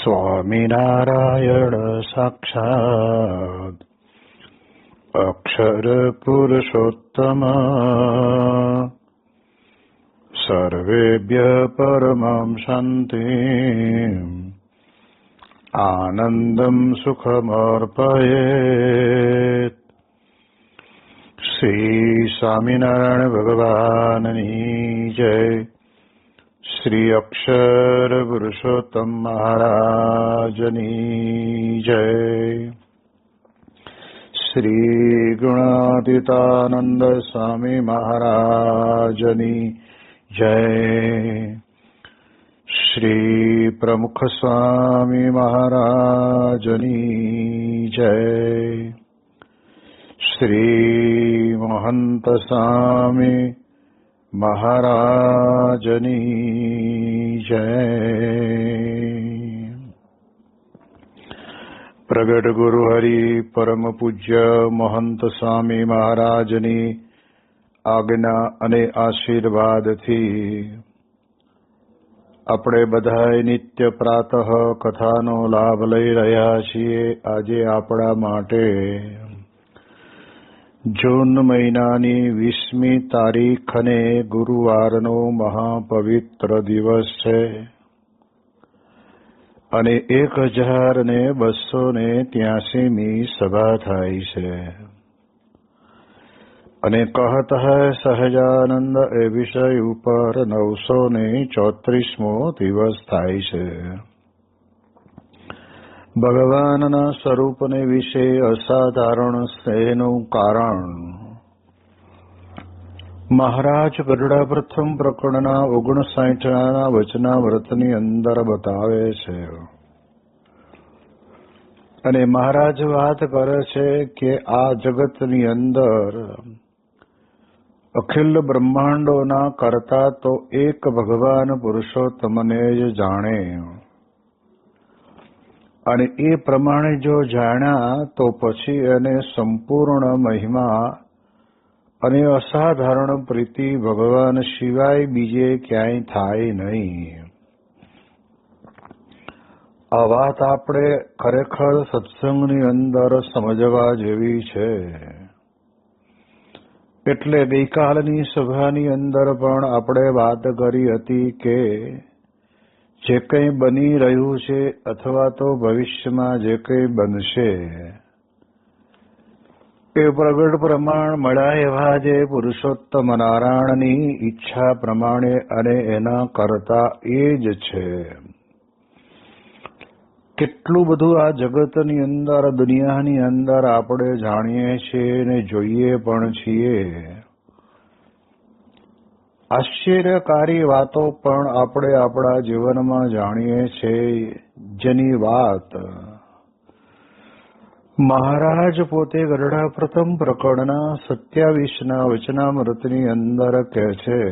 સ્વામિનારાયણ સાક્ષાત અક્ષર પુરુષોત્તમ સર્વેભ્ય પરમં શાંતિ આનંદમ સુખમર્પયેત. શ્રી સ્વામિનારાયણ ભગવાનની જય. શ્રી અક્ષર પુરુષોત્તમ મહારાજની જય. શ્રી ગુણાતીતાનંદ સ્વામી મહારાજની જય. શ્રી પ્રમુખ સ્વામી મહારાજની જય. શ્રી મહંત સ્વામી મહારાજની જય. પ્રગટ ગુરુ હરિ પરમ પૂજ્ય મહંત સ્વામી મહારાજની આજ્ઞા અને આશીર્વાદથી આપણે બધાએ નિત્ય પ્રાતઃ કથાનો લાભ લઈ રહ્યા છીએ. આજે આપણા માટે જૂન મહિનાની 20મી તારીખ અને ગુરુવારનો મહાપવિત્ર દિવસ છે અને 1283મી સભા થાય છે અને કહત હૈ સહજાનંદ એ વિષય ઉપર 934મો દિવસ થાય છે. ભગવાનના સ્વરૂપને વિશે અસાધારણ સ્નેહનું કારણ મહારાજ ગરુડા પ્રથમ પ્રકરણના 59ના વચનામૃતની અંદર બતાવે છે અને મહારાજ વાત કરે છે કે આ જગતની અંદર અખિલ બ્રહ્માંડોના કરતા તો એક ભગવાન પુરુષોત્તમને જ જાણે અને એ પ્રમાણે જો જાણ્યા તો પછી એને સંપૂર્ણ મહિમા અને અસાધારણ પ્રીતિ ભગવાન સિવાય બીજે ક્યાંય થાય નહીં. આ વાત આપણે ખરેખર સત્સંગની અંદર સમજવા જેવી છે. એટલે ગઈકાલની સભાની અંદર પણ આપણે વાત કરી હતી કે જે કંઈ બની રહ્યું છે અથવા તો ભવિષ્યમાં જે કંઈ બનશે એ પ્રગટ પ્રમાણ મળ્યા એવા જે પુરુષોત્તમ નારાયણની ઈચ્છા પ્રમાણે અને એના કરતા એ જ છે. કેટલું બધું આ જગતની અંદર દુનિયાની અંદર આપણે જાણીએ છીએ અને જોઈએ પણ છીએ. આશ્ચર્યકારી વાતો પણ આપણે આપણા જીવનમાં જાણીએ છીએ, જેની વાત મહારાજ પોતે ગરુડા પ્રથમ પ્રકરણના 27ના વચનામૃતની અંદર કહે છે.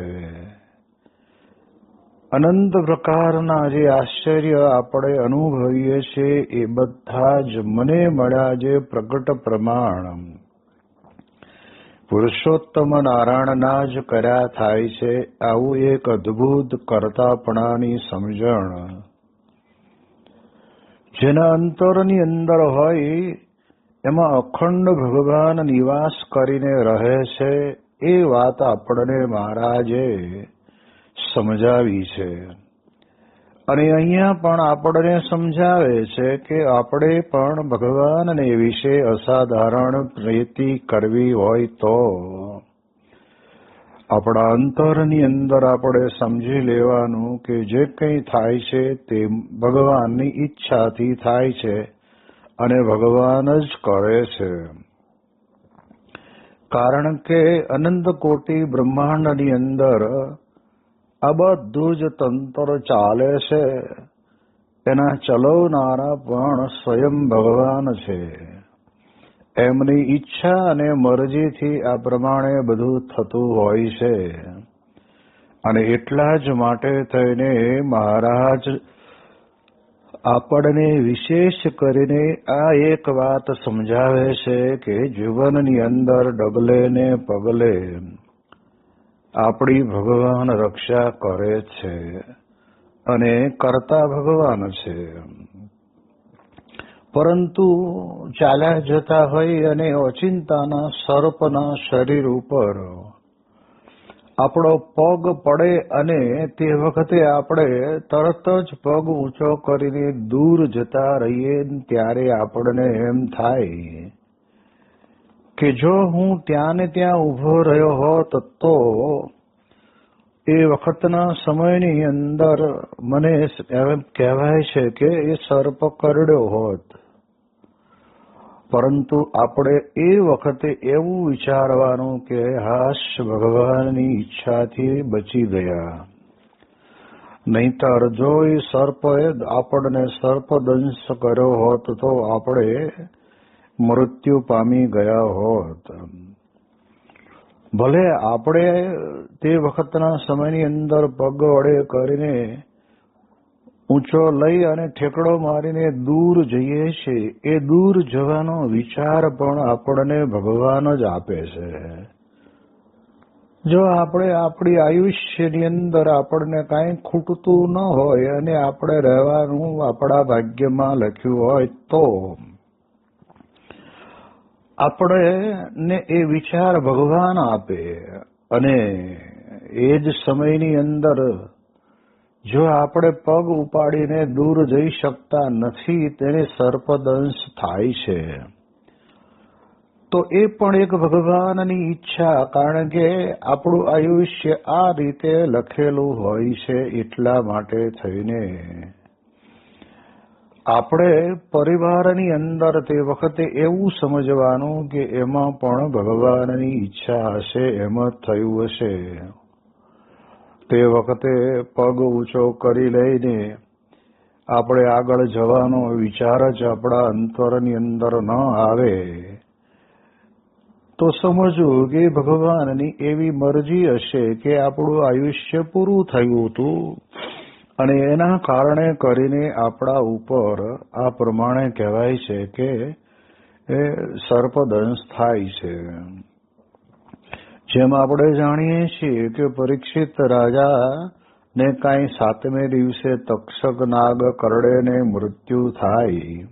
અનંત પ્રકારના જે આશ્ચર્ય આપણે અનુભવીએ છીએ એ બધા જ મને મળ્યા જે પ્રગટ પ્રમાણ પુરુષોત્તમ નારાયણના જ કર્યા થાય છે. આવું એક અદ્ભુત કરતાપણાની સમજણ જેના અંતરની અંદર હોય એમાં અખંડ ભગવાન નિવાસ કરીને રહે છે. એ વાત આપણને મહારાજે સમજાવી છે અને અહીંયા પણ આપણને સમજાવે છે કે આપણે પણ ભગવાનને વિશે અસાધારણ પ્રીતિ કરવી હોય તો આપણા અંતરની અંદર આપણે સમજી લેવાનું કે જે કંઈ થાય છે તે ભગવાનની ઈચ્છાથી થાય છે અને ભગવાન જ કરે છે. કારણ કે અનંત કોટી બ્રહ્માંડની અંદર આ બધું જ તંત્ર ચાલે છે. એના ચલાવનારા પણ સ્વયં ભગવાન છે. એમની ઈચ્છા અને મરજીથી આ પ્રમાણે બધું થતું હોય છે અને એટલા જ માટે થઈને મહારાજ આપણને વિશેષ કરીને આ એક વાત સમજાવે છે કે જીવનની અંદર ડગલે ને પગલે આપણી ભગવાન રક્ષા કરે છે અને કરતા ભગવાન છે. પરંતુ ચાલ્યા જતા હોય અને ઓચિંતાના સર્પના શરીર ઉપર આપણો પગ પડે અને તે વખતે આપણે તરત જ પગ ઊંચો કરીને દૂર જતા રહીએ, ત્યારે આપણને એમ થાય કે જો હું ત્યાં ને ત્યાં ઊભો રહ્યો હોત તો એ વખતના સમયની અંદર મને એમ કહેવાય છે કે એ સર્પ કરડ્યો હોત. પરંતુ આપણે એ વખતે એવું વિચારવાનું કે હાશ, ભગવાનની ઈચ્છાથી બચી ગયા, નહીતર જો એ સર્પે આપણને સર્પદંશ કર્યો હોત તો આપણે મૃત્યુ પામી ગયા હોત. ભલે આપણે તે વખતના સમયની અંદર પગ વડે કરીને ઊંચો લઈ અને ઠેકડો મારીને દૂર જઈએ છીએ, એ દૂર જવાનો વિચાર પણ આપણને ભગવાન જ આપે છે. જો આપણે આપણી આયુષ્યની અંદર આપણને કાંઈ ખૂટતું ન હોય અને આપણે રહેવાનું આપણા ભાગ્યમાં લખ્યું હોય તો આપણે એ વિચાર ભગવાન આપે, અને એ જ સમયની અંદર જો આપણે પગ ઉપાડીને દૂર જઈ શકતા નથી, તેને સર્પદંશ થાય છે, તો એ પણ એક ભગવાનની ઈચ્છા. કારણ કે આપણું આયુષ્ય આ રીતે લખેલું હોય છે. એટલા માટે થઈને આપણે પરિવારની અંદર તે વખતે એવું સમજવાનું કે એમાં પણ ભગવાનની ઈચ્છા હશે, એમ જ થયું હશે. તે વખતે પગ ઊંચો કરી લઈને આપણે આગળ જવાનો વિચાર જ આપણા અંતરની અંદર ન આવે તો સમજવું કે ભગવાનની એવી મરજી હશે કે આપણું આયુષ્ય પૂરું થયું હતું અને એના કારણે કરીને આપણા ઉપર આ પ્રમાણે કહેવાય છે કે એ સર્પદંશ થાય છે. જેમ આપણે જાણીએ છીએ કે પરીક્ષિત રાજાને કાંઈ 7મે દિવસે તક્ષક નાગ કરડે ને મૃત્યુ થાય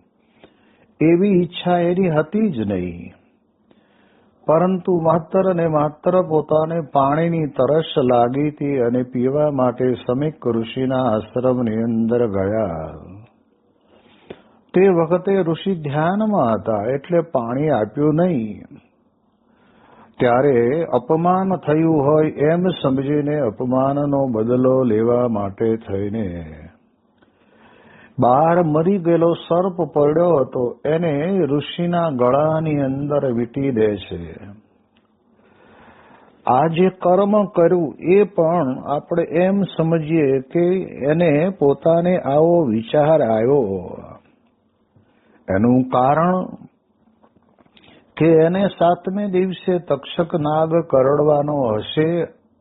એવી ઈચ્છા એની હતી જ નહીં, પરંતુ માત્ર ને માત્ર પોતાને પાણીની તરસ લાગી હતી અને પીવા માટે સમીક ઋષિના આશ્રમની અંદર ગયા. તે વખતે ઋષિ ધ્યાનમાં હતા એટલે પાણી આપ્યું નહીં. ત્યારે અપમાન થયું હોય એમ સમજીને અપમાનનો બદલો લેવા માટે થઈને બહાર મરી ગયેલો સર્પ પડ્યો હતો એને ઋષિના ગળાની અંદર વીંટી દે છે. આ જે કર્મ કર્યું એ પણ આપણે એમ સમજીએ કે એને પોતાને આવો વિચાર આવ્યો. એનું કારણ કે એને 7મે દિવસે તક્ષક નાગ કરડવાનો હશે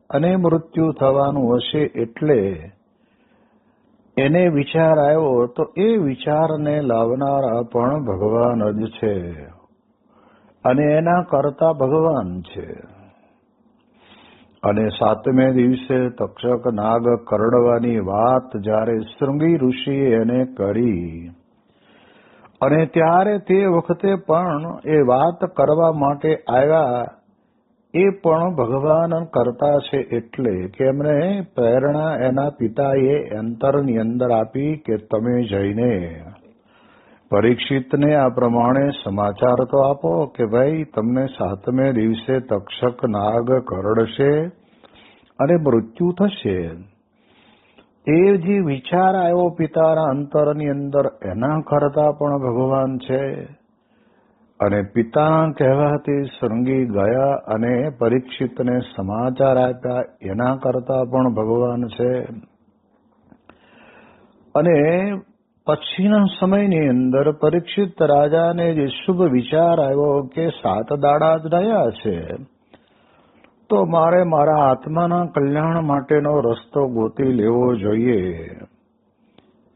અને મૃત્યુ થવાનું હશે, એટલે એને વિચાર આવ્યો. તો એ વિચારને લાવનારા પણ ભગવાન જ છે અને એના કરતા ભગવાન છે. અને 7મે દિવસે તક્ષક નાગ કરડવાની વાત જ્યારે શૃંગી ઋષિએ એને કરી અને ત્યારે તે વખતે પણ એ વાત કરવા માટે આવ્યા, એ પણ ભગવાન કરતા છે. એટલે કે એમને પ્રેરણા એના પિતાએ અંતરની અંદર આપી કે તમે જઈને પરીક્ષિતને આ પ્રમાણે સમાચાર તો આપો કે ભાઈ તમને 7મે દિવસે તક્ષક નાગ કરડશે અને મૃત્યુ થશે. એ જે વિચાર આવ્યો પિતાના અંતરની અંદર, એના કરતા પણ ભગવાન છે. અને પિતાના કહેવાથી શૃંગી ગયા અને પરીક્ષિતને સમાચાર આપ્યા, એના કરતા પણ ભગવાન છે. અને પછીના સમયની અંદર પરીક્ષિત રાજાને જે શુભ વિચાર આવ્યો કે 7 દાડા જ રહ્યા છે તો મારે મારા આત્માના કલ્યાણ માટેનો રસ્તો ગોતી લેવો જોઈએ.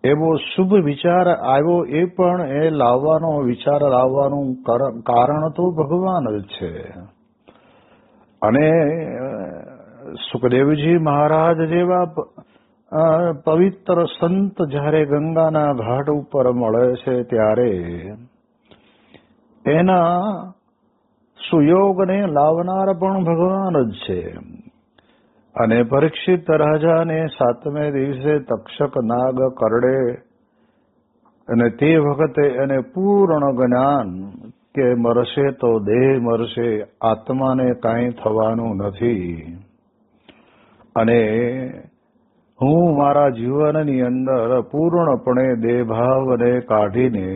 એવો શુભ વિચાર આવ્યો. એ પણ એ લાવવાનો વિચાર લાવવાનું કારણ તો ભગવાન જ છે. અને સુખદેવજી મહારાજ જેવા પવિત્ર સંત જ્યારે ગંગાના ઘાટ ઉપર મળે છે ત્યારે એના સુયોગને લાવનાર પણ ભગવાન જ છે. અને પરીક્ષિત રાજાને 7મે દિવસે તક્ષક નાગ કરડે અને તે વખતે એને પૂર્ણ જ્ઞાન કે મરશે તો દેહ મરશે, આત્માને કાંઈ થવાનું નથી અને હું મારા જીવનની અંદર પૂર્ણપણે દેહભાવને કાઢીને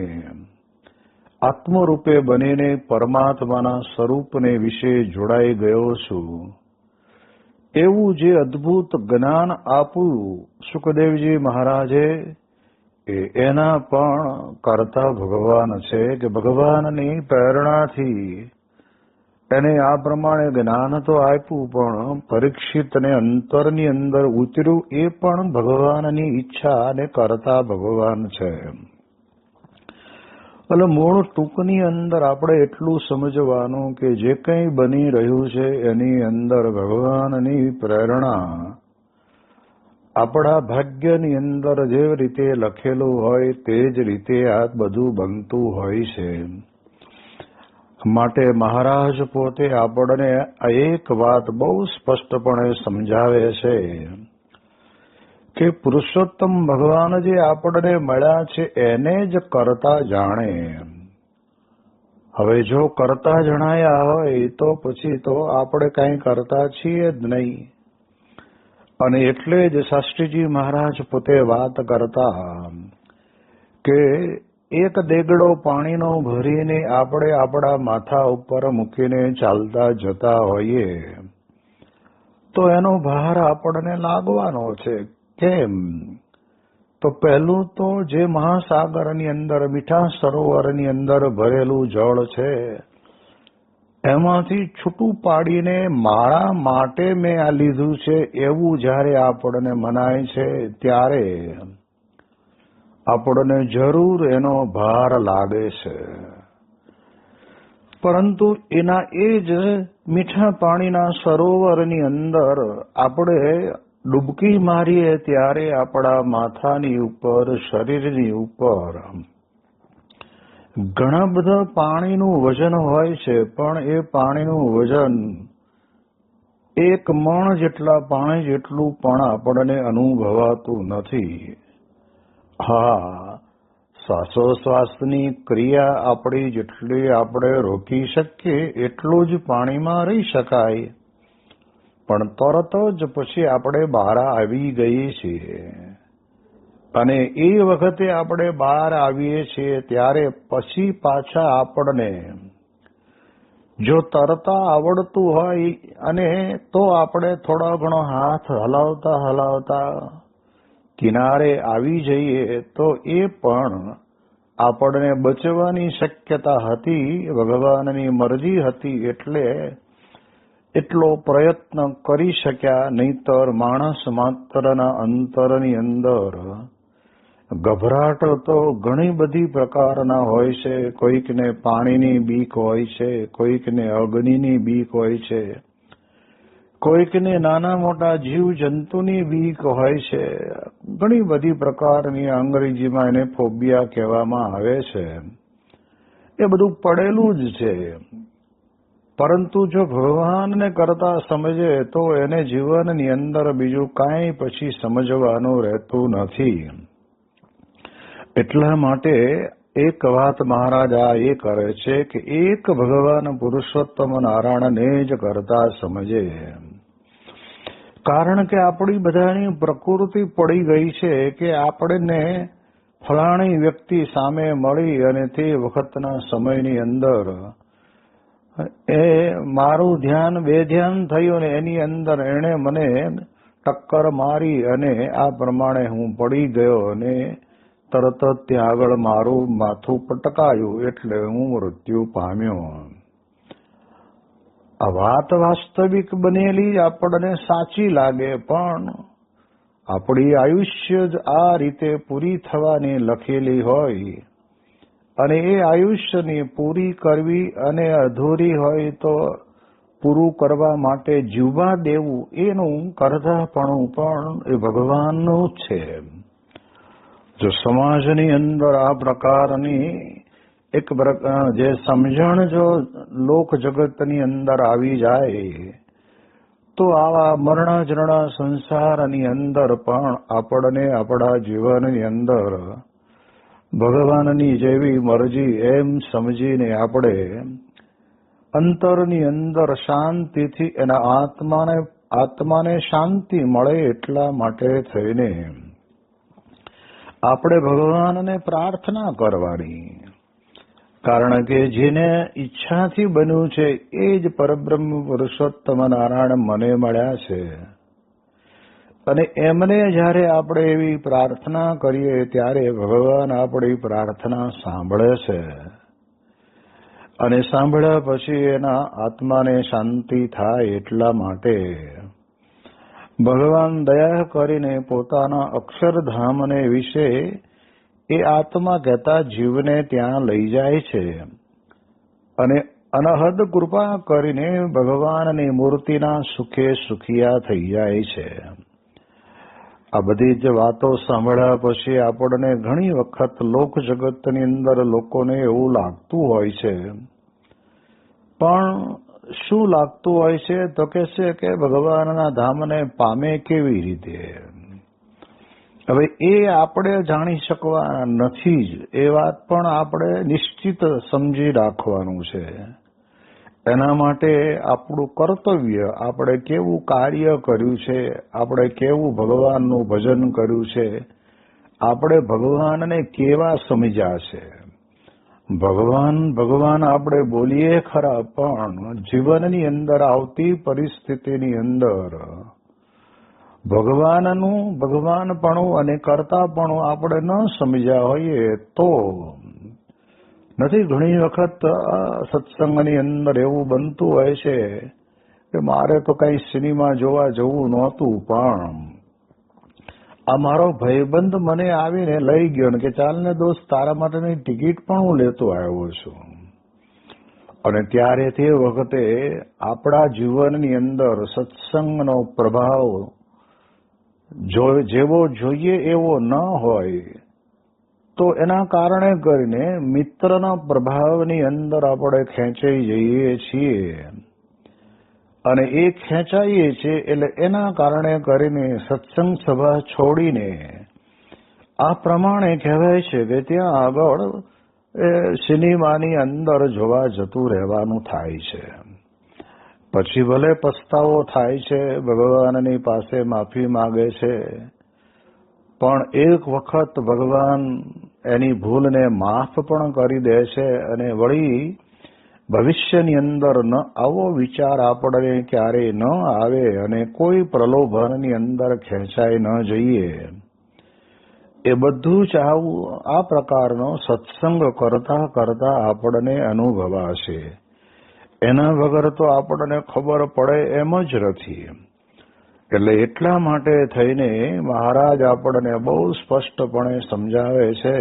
આત્મરૂપે બનીને પરમાત્માના સ્વરૂપને વિશે જોડાઈ ગયો છું. એવું જે અદ્ભુત જ્ઞાન આપ્યું સુખદેવજી મહારાજે, એના પણ કરતા ભગવાન છે કે ભગવાનની પ્રેરણાથી એને આ પ્રમાણે જ્ઞાન તો આપ્યું, પણ પરીક્ષિતને અંતરની અંદર ઉતર્યું એ પણ ભગવાનની ઈચ્છા અને કરતા ભગવાન છે. એટલે મૂળ ટૂંકની અંદર આપણે એટલું સમજવાનું કે જે કંઈ બની રહ્યું છે એની અંદર ભગવાનની પ્રેરણા આપણા ભાગ્યની અંદર જે રીતે લખેલું હોય તે જ રીતે આ બધું બનતું હોય છે. માટે મહારાજ પોતે આપણને એક વાત બહુ સ્પષ્ટપણે સમજાવે છે કે પુરુષોત્તમ ભગવાન જે આપણને મળ્યા છે એને જ કરતા જાણે. હવે જો કરતા જણાયા હોય તો પછી તો આપણે કંઈ કરતા છીએ જ નહીં. અને એટલે જ શાસ્ત્રીજી મહારાજ પોતે વાત કરતા કે એક દેગડો પાણીનો ભરીને આપણે આપણા માથા ઉપર મૂકીને ચાલતા જતા હોઈએ તો એનો ભાર આપણને લાગવાનો છે. કેમ? તો પહેલું તો જે મહાસાગરની અંદર મીઠા સરોવરની અંદર ભરેલું જળ છે એમાંથી છૂટું પાડીને મારા માટે મેં આ લીધું છે એવું જ્યારે આપણને મનાય છે ત્યારે આપણને જરૂર એનો ભાર લાગે છે. પરંતુ એના એ જ મીઠા પાણીના સરોવરની અંદર આપણે ડૂબકી મારીએ ત્યારે આપણા માથાની ઉપર, શરીરની ઉપર ઘણા બધા પાણીનું વજન હોય છે, પણ એ પાણીનું વજન 1 મણ જેટલા પાણી જેટલું પણ આપણને અનુભવાતું નથી. હા, શ્વાસોશ્વાસની ક્રિયા આપણી જેટલી આપણે રોકી શકીએ એટલું જ પાણીમાં રહી શકાય, પણ તરત જ પછી આપણે બહાર આવી ગઈએ છીએ. અને એ વખતે આપણે બહાર આવીએ છીએ ત્યારે પછી પાછા આપણને જો તરતા આવડતું હોય અને તો આપણે થોડો ઘણો હાથ હલાવતા હલાવતા કિનારે આવી જઈએ તો એ પણ આપણને બચવાની શક્યતા હતી. ભગવાનની મરજી હતી એટલે એટલો પ્રયત્ન કરી શક્યા, નહીતર માણસ માત્રના અંતરની અંદર ગભરાટ તો ઘણી બધી પ્રકારના હોય છે. કોઈકને પાણીની બીક હોય છે, કોઈકને અગ્નિની બીક હોય છે, કોઈકને નાના મોટા જીવ જંતુની બીક હોય છે. ઘણી બધી પ્રકારની અંગ્રેજીમાં એને ફોબિયા કહેવામાં આવે છે. એ બધું પડેલું જ છે. પરંતુ જો ભગવાનને કરતા સમજે તો એને જીવનની અંદર બીજું કાંઈ પછી સમજવાનું રહેતું નથી. એટલા માટે એક વાત મહારાજ આ એ કરે છે કે એક ભગવાન પુરુષોત્તમ નારાયણને જ કરતા સમજે. કારણ કે આપણી બધાની પ્રકૃતિ પડી ગઈ છે કે આપણને ફલાણી વ્યક્તિ સામે મળી અને તે વખતના સમયની અંદર એ મારું ધ્યાન બેધ્યાન થયું ને એની અંદર એણે મને ટક્કર મારી અને આ પ્રમાણે હું પડી ગયો અને તરત જ ત્યાં આગળ મારું માથું પટકાયું એટલે હું મૃત્યુ પામ્યો. આ વાત વાસ્તવિક બનેલી આપણને સાચી લાગે, પણ આપણી આયુષ્ય જ આ રીતે પૂરી થવાની લખેલી હોય અને એ આયુષ્યની પૂરી કરવી અને અધૂરી હોય તો પૂરું કરવા માટે જીવવા દેવું એનું કરતાપણું પણ એ ભગવાનનું જ છે. જો સમાજની અંદર આ પ્રકારની એક જે સમજણ જો લોક જગતની અંદર આવી જાય તો આવા મરણાજરણા સંસારની અંદર પણ આપણને આપણા જીવનની અંદર ભગવાનની જેવી મરજી એમ સમજીને આપણે અંતરની અંદર શાંતિથી એના આત્માને શાંતિ મળે એટલા માટે થઈને આપણે ભગવાનને પ્રાર્થના કરવાની. કારણ કે જેને ઈચ્છાથી બન્યું છે એ જ પરબ્રહ્મ પુરુષોત્તમ નારાયણ મને મળ્યા છે. અને એમને જ્યારે આપણે એવી પ્રાર્થના કરીએ ત્યારે ભગવાન આપણી પ્રાર્થના સાંભળે છે. અને સાંભળ્યા પછી એના આત્માને શાંતિ થાય એટલા માટે ભગવાન દયા કરીને પોતાના અક્ષરધામને વિશે એ આત્મા કહેતા જીવને ત્યાં લઈ જાય છે. અને અનહદ કૃપા કરીને ભગવાનની મૂર્તિના સુખે સુખિયા થઈ જાય છે. આ બધી જ વાતો સાંભળ્યા પછી આપણને ઘણી વખત લોક જગતની અંદર લોકોને એવું લાગતું હોય છે. પણ શું લાગતું હોય છે તો કે છે કે ભગવાનના ધામને પામે કેવી રીતે? હવે એ આપણે જાણી શકવાના નથી જ. એ વાત પણ આપણે નિશ્ચિત સમજી રાખવાનું છે. એના માટે આપણું કર્તવ્ય, આપણે કેવું કાર્ય કર્યું છે, આપણે કેવું ભગવાનનું ભજન કર્યું છે, આપણે ભગવાનને કેવા સમજ્યા છે. ભગવાન આપણે બોલીએ ખરા, પણ જીવનની અંદર આવતી પરિસ્થિતિની અંદર ભગવાનપણું અને કર્તાપણું આપણે ન સમજ્યા હોઈએ તો નથી. ઘણી વખત સત્સંગની અંદર એવું બનતું હોય છે કે મારે તો કઈ સિનેમા જોવા જવું નહોતું, પણ આ મારો ભાઈબંધ મને આવીને લઈ ગયો ને કે ચાલ ને દોસ્ત તારા માટેની ટિકિટ પણ હું લેતો આવ્યો છું. અને ત્યારે તે વખતે આપણા જીવનની અંદર સત્સંગનો પ્રભાવ જેવો જોઈએ એવો ન હોય તો એના કારણે કરીને મિત્રના પ્રભાવની અંદર આપણે ખેંચાઈ જઈએ છીએ. અને એ ખેંચાઈએ છીએ એટલે એના કારણે કરીને સત્સંગ સભા છોડીને આ પ્રમાણે કહેવાય છે કે ત્યાં આગળ સિનેમાની અંદર જોવા જતું રહેવાનું થાય છે. પછી ભલે પસ્તાવો થાય છે, ભગવાનની પાસે માફી માગે છે, પણ એક વખત ભગવાન એની ભૂલને માફ પણ કરી દે છે. અને વળી ભવિષ્યની અંદર આવો વિચાર આપણે ક્યારેય ન આવે અને કોઈ પ્રલોભનની અંદર ખેંચાઈ ન જઈએ. એ બધું જ આ પ્રકારનો સત્સંગ કરતા કરતા આપણને અનુભવાશે. એના વગર તો આપણને ખબર પડે એમ જ નથી. એટલે એટલા માટે થઈને મહારાજ આપણને બહુ સ્પષ્ટપણે સમજાવે છે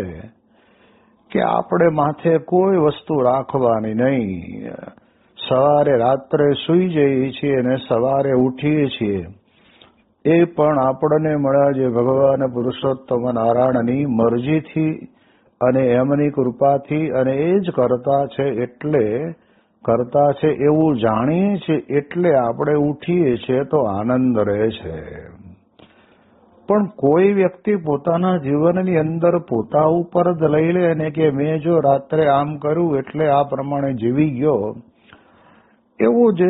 કે આપણે માથે કોઈ વસ્તુ રાખવાની નહીં. સવારે રાત્રે સૂઈ જઈએ છીએ અને સવારે ઉઠીએ છીએ એ પણ આપણને મળ્યા જે ભગવાન પુરુષોત્તમ નારાયણની મરજીથી અને એમની કૃપાથી, અને એ જ કરતા છે એવું જાણીએ છીએ એટલે આપણે ઉઠીએ છીએ તો આનંદ રહે છે. પણ કોઈ વ્યક્તિ પોતાના જીવનની અંદર પોતા ઉપર જ લઈ લે અને કે મેં જો રાત્રે આમ કર્યું એટલે આ પ્રમાણે જીવી ગયો, એવું જે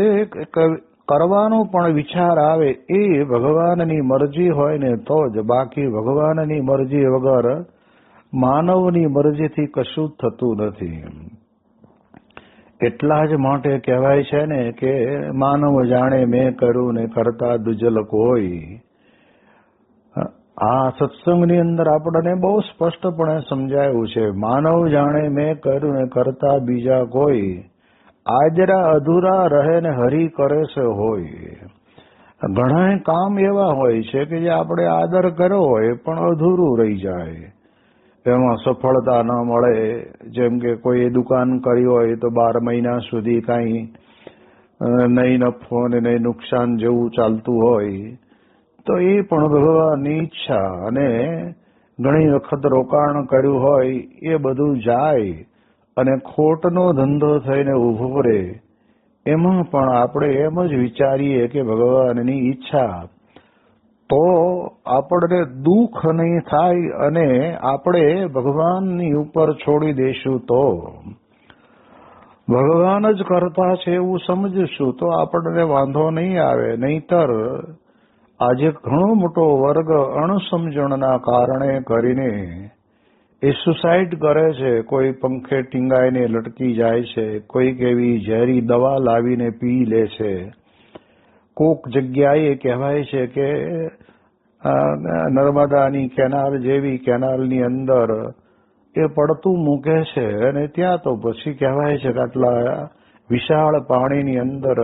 કરવાનો પણ વિચાર આવે એ ભગવાનની મરજી હોય ને તો જ. બાકી ભગવાનની મરજી વગર માનવની મરજીથી કશું જ થતું નથી. એટલા જ માટે કહેવાય છે ને કે માનવ જાણે મેં કર્યું ને કરતા દુજલ કોઈ. આ સત્સંગની અંદર આપણને બહુ સ્પષ્ટપણે સમજાયું છે. માનવ જાણે મેં કર્યું ને કરતા બીજા કોઈ, આજરા અધૂરા રહે ને હરી કરે છે હોય. ઘણા કામ એવા હોય છે કે જે આપણે આદર કર્યો હોય પણ અધૂરું રહી જાય, એમાં સફળતા ન મળે. જેમ કે કોઈ દુકાન કરી હોય તો 12 મહિના સુધી કાંઈ નહીં નફો અને નહીં નુકસાન જેવું ચાલતું હોય તો એ પણ ભગવાનની ઈચ્છા, અને ઘણી વખત રોકાણ કર્યું હોય એ બધું જાય અને ખોટનો ધંધો થઈને ઉભો રહે, એમાં પણ આપણે એમ જ વિચારીએ કે ભગવાનની ઈચ્છા, તો આપણને દુઃખ નહીં થાય અને આપણે ભગવાનની ઉપર છોડી દઈશું તો ભગવાન જ કરતા છે એવું સમજીશું તો આપણને વાંધો નહીં આવે. નહીતર આજે ઘણો મોટો વર્ગ અણસમજણના કારણે કરીને એ સુસાઇડ કરે છે. કોઈ પંખે ટીંગાઈને લટકી જાય છે, કોઈક એવી ઝેરી દવા લાવીને પી લે છે. કોક જગ્યાએ કહેવાય છે કે નર્મદાની કેનાલ જેવી કેનાલની અંદર એ પડતું મૂકે છે અને ત્યાં તો પછી કહેવાય છે કે આટલા વિશાળ પાણીની અંદર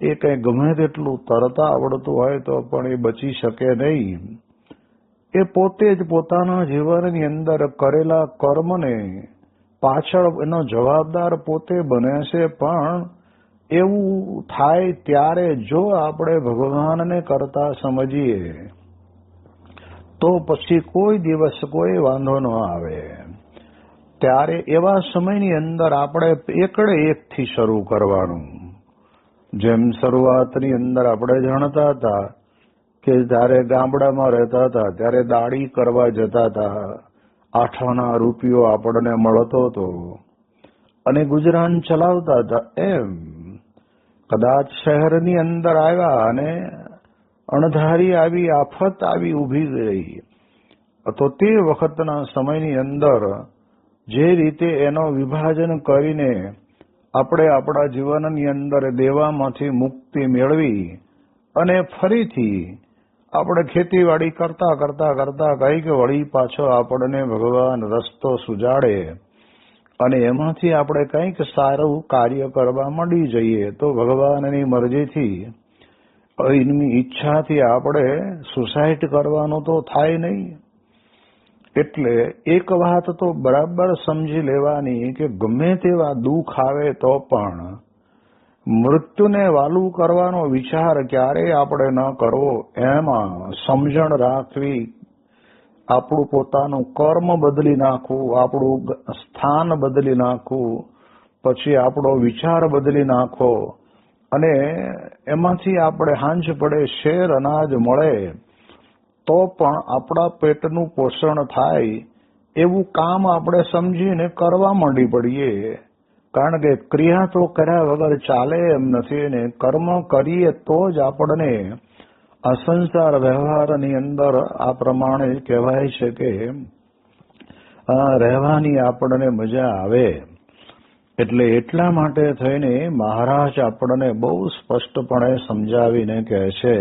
એ કંઈ ગમે તેટલું તરતા આવડતું હોય તો પણ એ બચી શકે નહીં. એ પોતે જ પોતાના જીવનની અંદર કરેલા કર્મને પાછળ એનો જવાબદાર પોતે બને છે. પણ એવું થાય ત્યારે જો આપણે ભગવાનને કરતા સમજીએ તો પછી કોઈ દિવસ કોઈ વાંધો ન આવે. ત્યારે એવા સમયની અંદર આપણે એકડે એકથી શરૂ કરવાનું. જેમ શરૂઆતની અંદર આપણે જાણતા હતા કે જ્યારે ગામડામાં રહેતા હતા ત્યારે દાઢી કરવા જતા હતા, 8 આના રૂપિયો આપણને મળતો હતો અને ગુજરાન ચલાવતા હતા. એમ કદાચ શહેરની અંદર આવ્યા અને અણધારી આવી આફત આવી ઊભી રહી તો તે વખતના સમયની અંદર જે રીતે એનો વિભાજન કરીને આપણે આપણા જીવનની અંદર દેવામાંથી મુક્તિ મેળવી અને ફરીથી આપણે ખેતીવાડી કરતા કરતા કરતા કંઈક વળી પાછો આપણને ભગવાન રસ્તો સુજાડે અને એમાંથી આપણે કંઈક સારું કાર્ય કરવા માંડી જઈએ તો ભગવાનની મરજીથી, એની ઈચ્છાથી આપણે સુસાઇડ કરવાનું તો થાય નહીં. એટલે એક વાત તો બરાબર સમજી લેવાની કે ગમે તેવા દુઃખ આવે તો પણ મૃત્યુને વાલું કરવાનો વિચાર ક્યારેય આપણે ન કરવો. એમાં સમજણ રાખવી, આપણું પોતાનું કર્મ બદલી નાખવું, આપણું સ્થાન બદલી નાખવું, પછી આપણો વિચાર બદલી નાખો અને એમાંથી આપણે હાંજ પડે શેર અનાજ મળે તો પણ આપણા પેટનું પોષણ થાય એવું કામ આપણે સમજીને કરવા માંડી પડીએ. કારણ કે ક્રિયા તો કર્યા વગર ચાલે એમ નથી ને કર્મ કરીએ તો જ આપણને આ સંસાર વ્યવહારની અંદર આ પ્રમાણે કહેવાય છે કે રહેવાની આપણને મજા આવે. એટલે એટલા માટે થઈને મહારાજ આપણને બહુ સ્પષ્ટપણે સમજાવીને કહે છે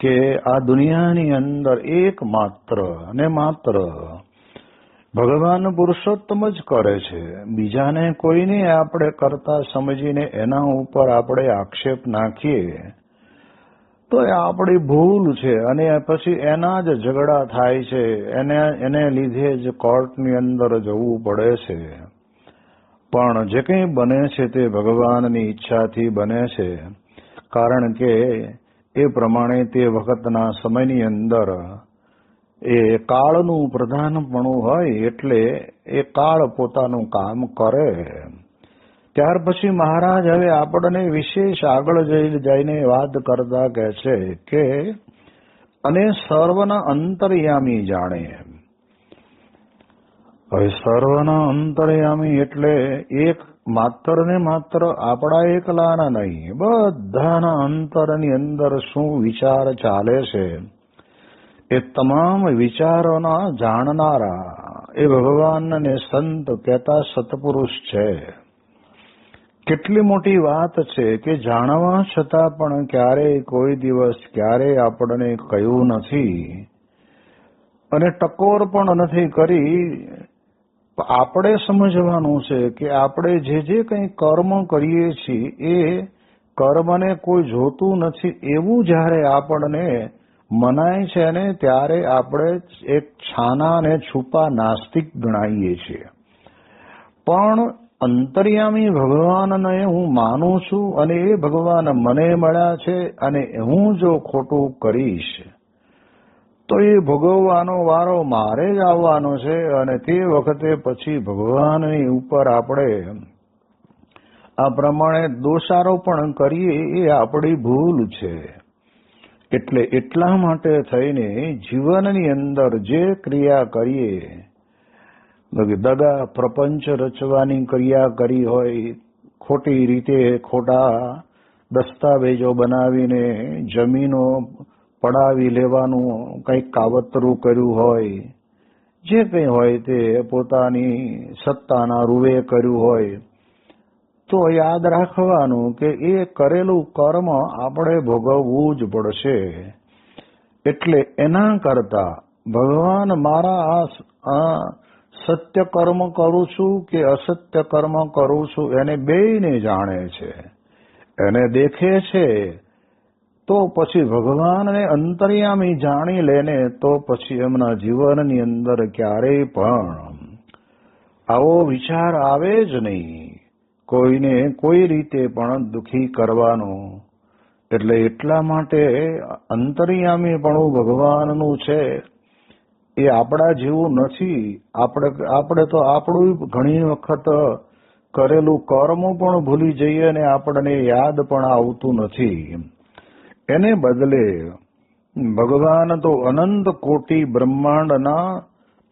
કે આ દુનિયાની અંદર એકમાત્ર અને માત્ર ભગવાન પુરુષોત્તમ જ કરે છે. બીજાને કોઈને આપણે કરતા સમજીને એના ઉપર આપણે આક્ષેપ નાખીએ તો એ આપણી ભૂલ છે અને પછી એના જ ઝઘડા થાય છે, એને લીધે જ કોર્ટની અંદર જવું પડે છે. પણ જે કંઈ બને છે તે ભગવાનની ઈચ્છાથી બને છે. કારણ કે એ પ્રમાણે તે વખતના સમયની અંદર એ કાળનું પ્રધાનપણું હોય એટલે એ કાળ પોતાનું કામ કરે. ત્યાર પછી મહારાજ હવે આપણને વિશેષ આગળ જઈને વાત કરતા કહે છે કે અને સર્વના અંતર્યામી જાણે. હવે સર્વના અંતર્યામી એટલે એક માત્ર ને માત્ર આપણા એકલાના નહીં, બધાના અંતરની અંદર શું વિચાર ચાલે છે એ તમામ વિચારોના જાણનારા એ ભગવાનને સંત કહેતા સત્પુરુષ છે. કેટલી મોટી વાત છે કે જાણવા છતાં પણ ક્યારેય કોઈ દિવસ ક્યારેય આપણને કહ્યું નથી અને ટકોર પણ નથી કરી. આપણે સમજવાનું છે કે આપણે જે કંઈ કર્મ કરીએ છીએ એ કર્મને કોઈ જોતું નથી એવું જ્યારે આપણને મનાય છે ને ત્યારે આપણે એક છાના અને છુપા નાસ્તિક ગણાઈએ છીએ. પણ અંતર્યામી ભગવાનને હું માનું છું અને એ ભગવાન મને મળ્યા છે અને હું જો ખોટું કરીશ તો એ ભોગવવાનો વારો મારે જ આવવાનો છે અને તે વખતે પછી ભગવાનની ઉપર આપણે આ પ્રમાણે દોષારોપણ કરીએ એ આપણી ભૂલ છે. એટલે એટલા માટે થઈને જીવનની અંદર જે ક્રિયા કરીએ, દગા પ્રપંચ રચવાની ક્રિયા કરી હોય, ખોટી રીતે ખોટા દસ્તાવેજો બનાવીને જમીનો પડાવી લેવાનું કંઈક કાવતરું કર્યું હોય, જે કંઈ હોય તે પોતાની સત્તાના રૂવે કર્યું હોય, તો યાદ રાખવાનું કે એ કરેલું કર્મ આપણે ભોગવવું જ પડશે. એટલે એના કરતા ભગવાન મારા આ સત્ય કર્મ કરું છું કે અસત્ય કર્મ કરું છું એને બેયને જાણે છે, એને દેખે છે. તો પછી ભગવાનને અંતર્યામી જાણી લેને તો પછી એમના જીવનની અંદર ક્યારેય પણ આવો વિચાર આવે જ નહીં કોઈને કોઈ રીતે પણ દુખી કરવાનો. એટલે એટલા માટે અંતર્યામીપણું ભગવાનનું છે, એ આપણા જેવું નથી. આપણે તો આપણું ઘણી વખત કરેલું કર્મ પણ ભૂલી જઈએ અને આપણને યાદ પણ આવતું નથી. એને બદલે ભગવાન તો અનંત કોટી બ્રહ્માંડના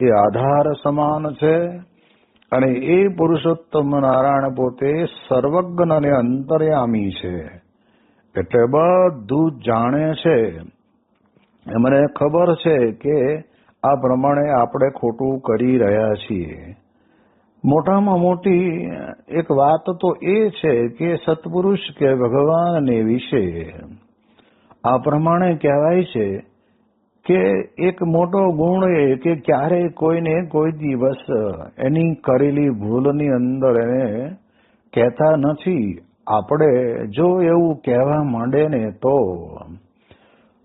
એ આધાર સમાન છે અને એ પુરુષોત્તમ નારાયણ પોતે સર્વજ્ઞ અને અંતર્યામી છે. એટલે બધું જ જાણે છે. મને ખબર છે કે આ પ્રમાણે આપણે ખોટું કરી રહ્યા છીએ. મોટામાં મોટી એક વાત તો એ છે કે સત્પુરુષ કે ભગવાનને વિશે આ પ્રમાણે કહેવાય છે કે એક મોટો ગુણ એ કે ક્યારેય કોઈને કોઈ દિવસ એની કરેલી ભૂલની અંદર એને કહેતા નથી. આપણે જો એવું કહેવા માંડે ને તો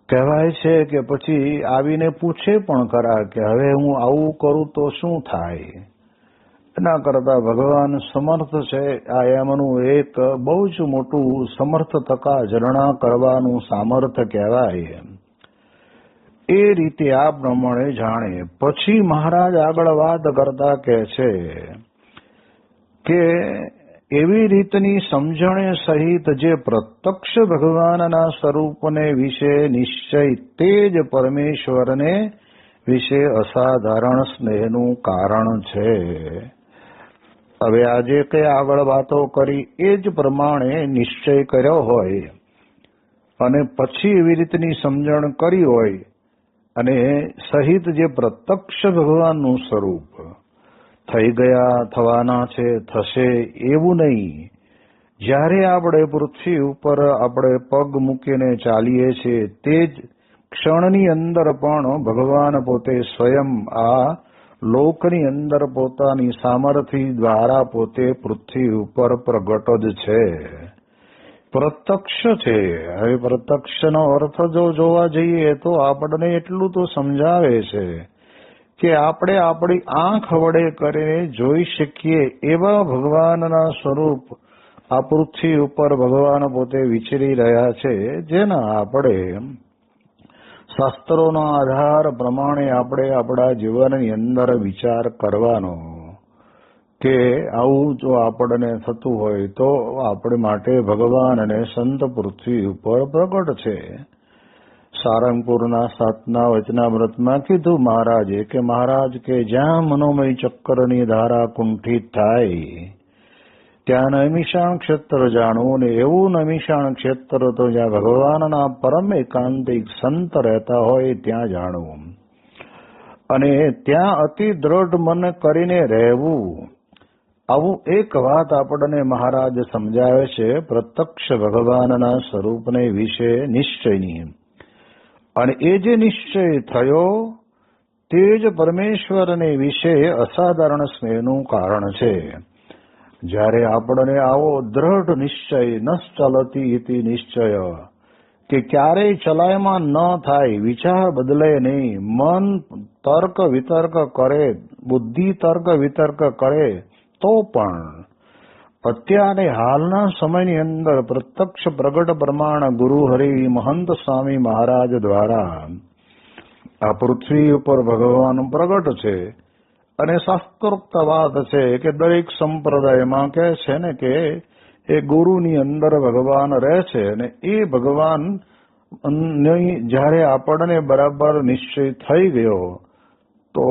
કહેવાય છે કે પછી આવીને પૂછે પણ ખરા કે હવે હું આવું કરું તો શું થાય. એના કરતા ભગવાન સમર્થ છે. આ એમનું એક બહુ જ મોટું સમર્થતકા ઝરણા કરવાનું સામર્થ્ય કહેવાય. એ રીતે આ પ્રમાણે જાણે. પછી મહારાજ આગળ વાત કરતા કહે છે કે એવી રીતની સમજણે સહિત જે પ્રત્યક્ષ ભગવાનના સ્વરૂપને વિશે નિશ્ચય તે જ પરમેશ્વરને વિશે અસાધારણ સ્નેહનું કારણ છે. હવે આજે કઈ આગળ વાતો કરી એ જ પ્રમાણે નિશ્ચય કર્યો હોય અને પછી એવી રીતની સમજણ કરી હોય અને સહિત જે પ્રત્યક્ષ ભગવાનનું સ્વરૂપ થઈ ગયા, થવાના છે, થશે એવું નહીં. જ્યારે આપણે પૃથ્વી ઉપર આપણે પગ મૂકીને ચાલીએ છીએ તે જ ક્ષણની અંદર પણ ભગવાન પોતે સ્વયં આ લોકની અંદર પોતાની સામર્થ્ય દ્વારા પોતે પૃથ્વી ઉપર પ્રગટ જ છે, પ્રત્યક્ષ છે. હવે પ્રત્યક્ષનો અર્થ જો જોવા જઈએ તો આપણને એટલું તો સમજાવે છે કે આપણે આપણી આંખ વડે કરીને જોઈ શકીએ એવા ભગવાનના સ્વરૂપ આ પૃથ્વી ઉપર ભગવાન પોતે વિચરી રહ્યા છે, જેના આપણે શાસ્ત્રોના આધાર પ્રમાણે આપણે આપણા જીવનની અંદર વિચાર કરવાનો કે આવું જો આપણને થતું હોય તો આપણે માટે ભગવાન અને સંત પૃથ્વી ઉપર પ્રગટ છે. સારંગપુરના 7ના વચનામૃતમાં કીધું મહારાજે કે મહારાજ કે જ્યાં મનોમય ચક્કરની ધારા કુંઠિત થાય ત્યાં નૈમિષાણ ક્ષેત્ર જાણવું ને એવું નૈમિષાણ ક્ષેત્ર તો જ્યાં ભગવાનના પરમ એકાંતિક સંત રહેતા હોય ત્યાં જાણવું અને ત્યાં અતિ દ્રઢ મન કરીને રહેવું. આવું એક વાત આપણને મહારાજ સમજાવે છે પ્રત્યક્ષ ભગવાનના સ્વરૂપને વિશે નિશ્ચયની. અને એ જે નિશ્ચય થયો તે જ પરમેશ્વરને વિશે અસાધારણ સ્નેહનું કારણ છે. જ્યારે આપણને આવો દ્રઢ નિશ્ચય ન ચલતી ઇતિ નિશ્ચય કે ક્યારેય ચલાયમાં ન થાય, વિચાર બદલે નહીં, મન તર્ક વિતર્ક કરે, બુદ્ધિ તર્ક વિતર્ક કરે તો પણ અત્યારે હાલના સમયની અંદર પ્રત્યક્ષ પ્રગટ પ્રમાણ ગુરુ હરિ મહંત સ્વામી મહારાજ દ્વારા આ પૃથ્વી ઉપર ભગવાન પ્રગટ છે અને શાસ્ત્રોક્ત વાત છે કે દરેક સંપ્રદાયમાં કે છે ને કે એ ગુરુની અંદર ભગવાન રહે છે અને એ ભગવાન જ્યારે આપણને બરાબર નિશ્ચય થઈ ગયો તો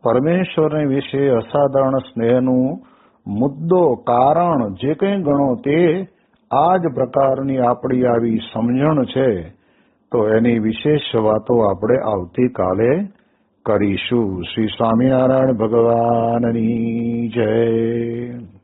પરમેશ્વરને વિશે અસાધારણ સ્નેહનું મુદ્દો કારણ જે કંઈ ગણો તે આ જ પ્રકારની આપણી આવી સમજણ છે તો એની વિશેષ વાતો આપણે આવતીકાલે કરીશું. શ્રી સ્વામિનારાયણ ભગવાનની જય.